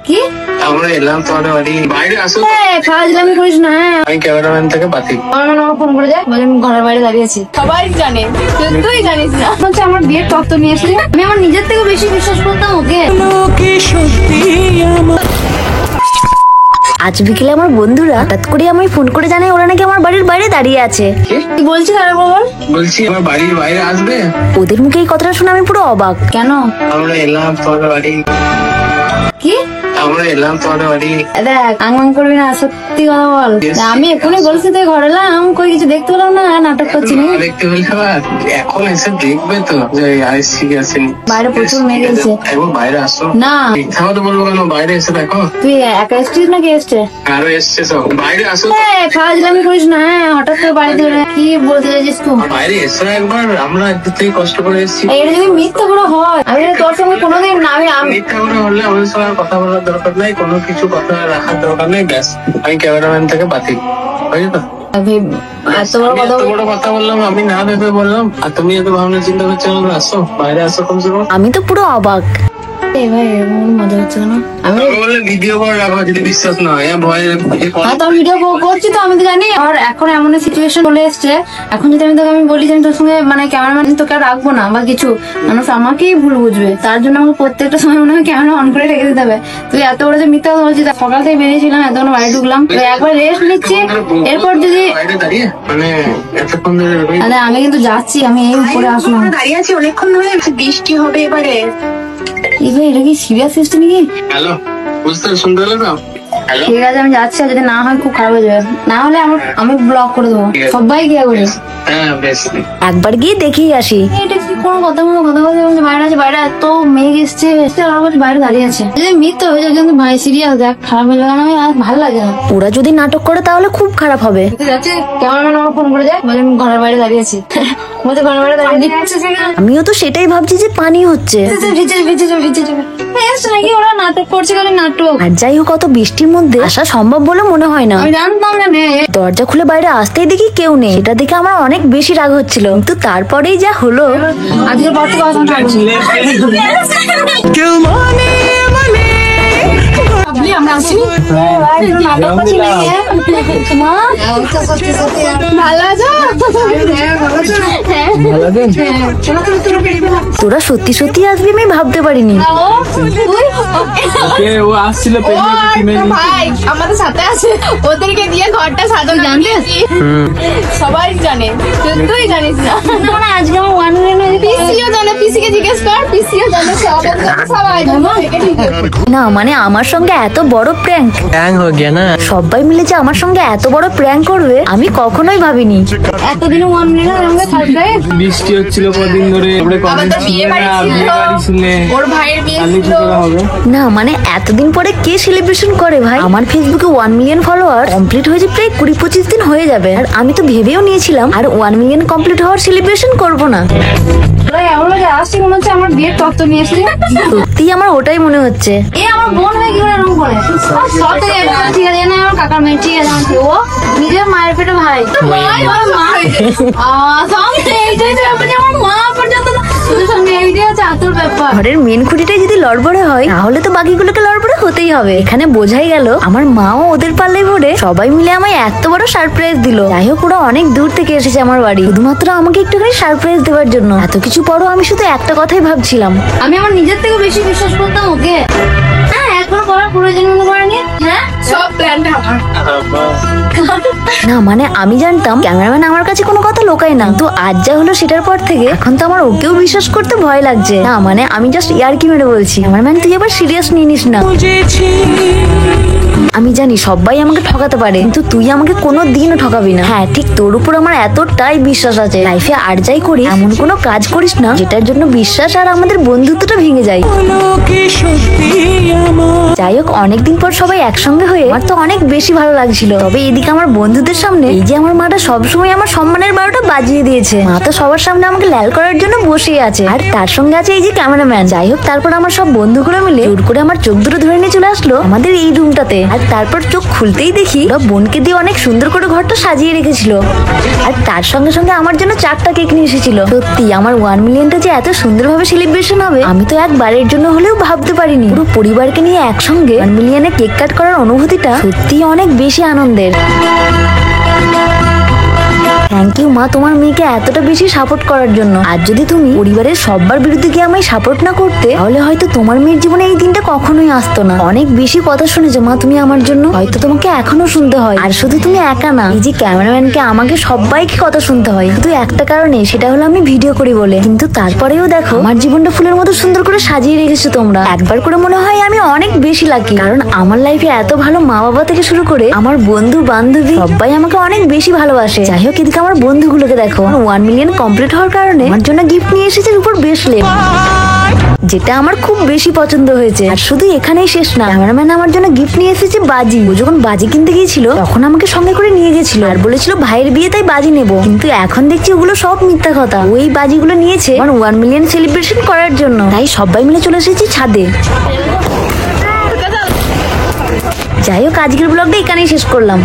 কি আমরা এলাম তোমাদের বাড়ি, বাইরে আসো। ফাজলামি করিস না। আমি ক্যামেরাম্যান থেকে বাতিল। আমার ফোন করে যায়, বলে আমি ঘরের বাইরে দাঁড়িয়ে আছি। সবাই জানে, তুই জানিস না। হচ্ছে আমার বিয়ের তত্ত্ব নিয়ে এসেছি। আমি আমার নিজের থেকে বেশি বিশ্বাস করতাম ওকে। আজ বিকেলে আমার বন্ধুরা হঠাৎ করে আমায় ফোন করে জানায় ওরা নাকি আমার বাড়ির বাইরে দাঁড়িয়ে আছে। কি বলছিস আরে বল। বলছি আমার বাড়ির বাইরে আসবে। ওদের মুখে এই কথাটা শুনে আমি পুরো অবাক। কেন? আমরা এলাম তোমাদের বাড়ি। কি আমরা এলাম তোমাদের বাড়ি। দেখ আং করবি না, সত্যি কথা বল। আমি এখনই বলছি তুই ঘরে এলাম, কই কিছু দেখতে পেলাম না, নাটক করছি না। দেখতে পেলে আবার এখন এসে দেখবে তো যে আসছি কি আসেনি। বাইরে প্রচুর মেয়ে গেছে। এখন বাইরে আসো না মিথ্যা কথা বলবো কেন, বাইরে এসে দেখো। তুই একা এসছিস নাকি এসছে? আরো এসছে সব, বাইরে আসো। ফাজলামি করিস না। হঠাৎ করে বাড়িতে কি বলতে চাইছিস তুই? বাইরে এসো একবার, আমরা একদিক থেকে কষ্ট করে এসেছি। এটা যদি মিথ্যা করে হয়, আমি তোর সঙ্গে কোনোদিন না। আমি মিথ্যা করে হলে আমাদের সঙ্গে আর কথা বলার দরকার নাই, কোনো কিছু কথা রাখার দরকার নেই। ব্যাস আমি ক্যামেরাম্যান থেকে বাতিল, বুঝলি তো? এত বড় আমি কথা এত বড় কথা বললাম, আমি না ভেবে বললাম, আর তুমি এত ভাবনা চিন্তা করছো না। আসো বাইরে আসো কমসে কম। আমি তো পুরো অবাক। ভাই মজা হচ্ছে কেন? আমি বললে ভিডিও করে রাখো যদি বিশ্বাস না হয়। ভয় তো ভিডিও করছি তো, আমি তো জানি। আর এখন এমন সিচুয়েশন চলে এসছে, এখন যদি আমি তোকে বলি যে আমি তোর সঙ্গে মানে ক্যামেরাম্যান তোকে আর রাখবো না বা কিছু, মানুষ আমাকেই ভুল বুঝবে। তার জন্য আমাকে প্রত্যেকটা সময় মনে হয় ক্যামেরা অন করে রেখে দিতে হবে। তুই এত বড় যে মিথ্যা কথা বলছিস, সকাল থেকে বেরিয়েছিলাম, এতক্ষণ বাড়ি ঢুকলাম, একবার রেস্ট নিচ্ছি, এরপর যদি বাইরে দাঁড়িয়ে মানে এতক্ষণ ধরে আরে আমি কিন্তু যাচ্ছি, আমি এই উপরে আসলাম। দাঁড়িয়ে আছি অনেকক্ষণ ধরে, বৃষ্টি হবে এবারে। এই ভাই এটা কি সিরিয়াস সিস্টেম নাকি? হ্যালো, বুঝতে শুনতে পেলে তো? হ্যালো, ঠিক আছে আমি যাচ্ছি, আর যদি না হয় খুব খারাপ হয়ে যাবে। না হলে আমি ব্লক করে দেবো সবাই গিয়ে বলি। হ্যাঁ বেশ। একবার গিয়ে দেখেই আসি। এটা কি কোনো কথা বলতে বাইরে আছে, বাইরে এত মেঘ এসছে, আর বলছে বাইরে দাঁড়িয়ে আছে। যদি মিথ্যা হয়ে যায় কিন্তু ভাই সিরিয়াস, দেখ খারাপ হয়ে যাবে না, আমি আর ভালো লাগে না। ওরা যদি নাটক করে তাহলে খুব খারাপ হবে। যাচ্ছে ক্যামেরাম্যান আমার ফোন করে যায়, বলে আমি ঘরের বাইরে দাঁড়িয়ে আছি। বলছে ঘরের বাইরে দাঁড়িয়ে আমিও তো সেটাই ভাবছি যে পানি হচ্ছে। ভিজে যাবে নাকি, ওরা নাটক করছে, খালি নাটক। আর যাই হোক, অত বৃষ্টির মধ্যে আসা সম্ভব বলে মনে হয় না। আমি জানতাম না দরজা খুলে বাইরে আসতেই দেখি কেউ নেই। এটা দেখে আমার অনেক বেশি রাগ হচ্ছিল, কিন্তু তারপরেই যা হলো। আজকের পর থেকে কথা থাকছি। আমরা আসছি মা, ভালো আছো? তোরা সত্যি সত্যি আসবি আমি ভাবতে পারিনি। ও আসছিল ভাই আমাদের সাথে আছে, ওদেরকে দিয়ে ঘরটা সাজানো জানতে সবাই জানে, তুই জানিস না। আজকে আমার ওয়ান পিসিও জানে, পিসিকে জিজ্ঞেস কর, পিসিও জানে, সবাই না মানে আমার সঙ্গে এত বড় প্র্যাঙ্ক হয়ে গিয়া না। সবাই মিলে যে আমার সঙ্গে এত বড় প্র্যাঙ্ক করবে আমি কখনোই ভাবিনি। এতদিন ওয়ান মিনিট আমাকে থাকবে। বৃষ্টি হচ্ছিল কদিন ধরে, আমাদের বিয়ে বাড়ি ছিল, ওর ভাইয়ের বিয়ে ছিল। না মানে এতদিন পরে কে সেলিব্রেশন করে ভাই? আমার ফেসবুকে 1 মিলিয়ন ফলোয়ার কমপ্লিট হয়েছে প্রায় 20-25 দিন হয়ে যাবে, আর আমি তো ভেবেও নিয়েছিলাম আর 1 মিলিয়ন কমপ্লিট হওয়ার সেলিব্রেশন করব না। এমন লাগে আসছি মনে হচ্ছে আমার বিয়ের তত্ত্ব নিয়ে এসেছি। সত্যি আমার ওটাই মনে হচ্ছে। এ আমার বোন হয়ে কি করে এরকম করে? ঠিক আছে না, আমার কাকার মেয়ে, ঠিক আছে আমার ও নিজের মায়ের পেটে ভাই। আমার মা পর্যন্ত তোদের সঙ্গে এইটাই হচ্ছে আতুর ব্যাপার। ঘরের মেন খুঁটিটাই যদি লড়বড়ে হয় তাহলে তো বাকিগুলোকে লড়বড়ে হতেই হবে। এখানে বোঝাই গেল আমার মাও ওদের পাল্লে ভরে সবাই মিলে আমায় এত বড় সারপ্রাইজ দিল। যাই হোক, ওরা অনেক দূর থেকে এসেছে আমার বাড়ি শুধুমাত্র আমাকে একটুখানি সারপ্রাইজ দেওয়ার জন্য। এত কিছু পরও আমি শুধু একটা কথাই ভাবছিলাম, আমি আমার নিজের থেকে বেশি বিশ্বাস করতাম ওকে। হ্যাঁ এখন করার প্রয়োজন মনে করেনি। হ্যাঁ সব প্ল্যানটা আমার। না মানে আমি জানতাম ক্যামেরাম্যান আমার কাছে কোনো কথা লোকায় না, তো আজ যা হলো সেটার পর থেকে এখন তো আমার ওকেও বিশ্বাস করতে ভয় লাগছে। না মানে আমি জাস্ট ইয়ার্কি মেরে বলছি, ক্যামেরাম্যান তুই আবার সিরিয়াস নিয়ে নিস না। আমি জানি সবাই আমাকে ঠকাতে পারে, কিন্তু তুই আমাকে কোনো দিনও ঠকাবি না। হ্যাঁ ঠিক তোর উপর আমার এতটাই বিশ্বাস আছে। লাইফে আর যাই করি এমন কোনো কাজ করিস না যেটার জন্য বিশ্বাস আর আমাদের বন্ধুত্বটা ভেঙে যায়। যাই হোক, অনেকদিন পর সবাই একসঙ্গে হয়ে আমার তো অনেক বেশি ভালো লাগছিল। তবে এদিকে আমার বন্ধুদের সামনে এই যে আমার মাটা সবসময় আমার সম্মানের 12টা বাজিয়ে দিয়েছে। মা তো সবার সামনে আমাকে লাল করার জন্য বসেই আছে, আর তার সঙ্গে আছে এই যে ক্যামেরাম্যান। যাই হোক, তারপর আমার সব বন্ধুগুলো মিলে জোর করে আমার চোখ দুটো ধরে নিয়ে চলে আসলো আমাদের এই রুমটাতে। আর তারপর চোখ খুলতেই দেখি ওরা বোনকে দিয়ে অনেক সুন্দর করে ঘরটা সাজিয়ে রেখেছিল, আর তার সঙ্গে সঙ্গে আমার জন্য 4টা কেক নিয়ে এসেছিল। সত্যি আমার 1 মিলিয়নটা যে এত সুন্দরভাবে সেলিব্রেশন হবে আমি তো একবারের জন্য হলেও ভাবতে পারিনি। পুরো পরিবারকে নিয়ে একসঙ্গে একসঙ্গে 1 মিলিয়নে কেক কাট করার অনুভূতিটা সত্যি অনেক বেশি আনন্দের। থ্যাংক ইউ মা, তোমার মেয়েকে এতটা বেশি সাপোর্ট করার জন্য। আর যদি তুমি পরিবারের সবার বিরুদ্ধে গিয়ে আমায় সাপোর্ট না করতে, তাহলে হয়তো তোমার মেয়ের জীবনে এই দিনটা কখনোই আসতো না। অনেক বেশি কথা শুনেছো মা তুমি আমার জন্য, হয়তো তোমাকে এখনো শুনতে হয়। আর শুধু তুমি একা না, এই যে ক্যামেরাম্যানকে, আমাকে সবাইকে কথা শুনতে হয় শুধু একটা কারণে, সেটা হলো আমি ভিডিও করি বলে। কিন্তু তারপরেও দেখো আমার জীবনটা ফুলের মতো সুন্দর করে সাজিয়ে রেখেছো তোমরা। একবার করে মনে হয় আমি অনেক বেশি লাকি, কারণ আমার লাইফে এত ভালো মা বাবা থেকে শুরু করে আমার বন্ধু বান্ধবী সবাই আমাকে অনেক বেশি ভালোবাসে। যাই হোক, এদিকে আমার বন্ধুগুলোকে দেখো, 1 মিলিয়ন কমপ্লিট হওয়ার কারণে আমার জন্য গিফট নিয়ে এসেছে রূপোর ব্রেসলেট, যেটা আমার খুব বেশি পছন্দ হয়েছে। আর শুধু এখানেই শেষ না, ক্যামেরাম্যান আমার জন্য গিফট নিয়ে এসেছে বাজি। ও যখন বাজি কিনতে গিয়েছিল তখন আমাকে সঙ্গে করে নিয়ে গেছিল আর বলেছিল ভাইয়ের বিয়ে তাই বাজি নেব, কিন্তু এখন দেখছি ওগুলো সব মিথ্যা কথা। ওই বাজিগুলো নিয়েছে আমার 1 মিলিয়ন সেলিব্রেশন করার জন্য। তাই সবাই মিলে চলে এসেছি ছাদে। যাই হোক, আজকের ব্লগটা এখানেই শেষ করলাম।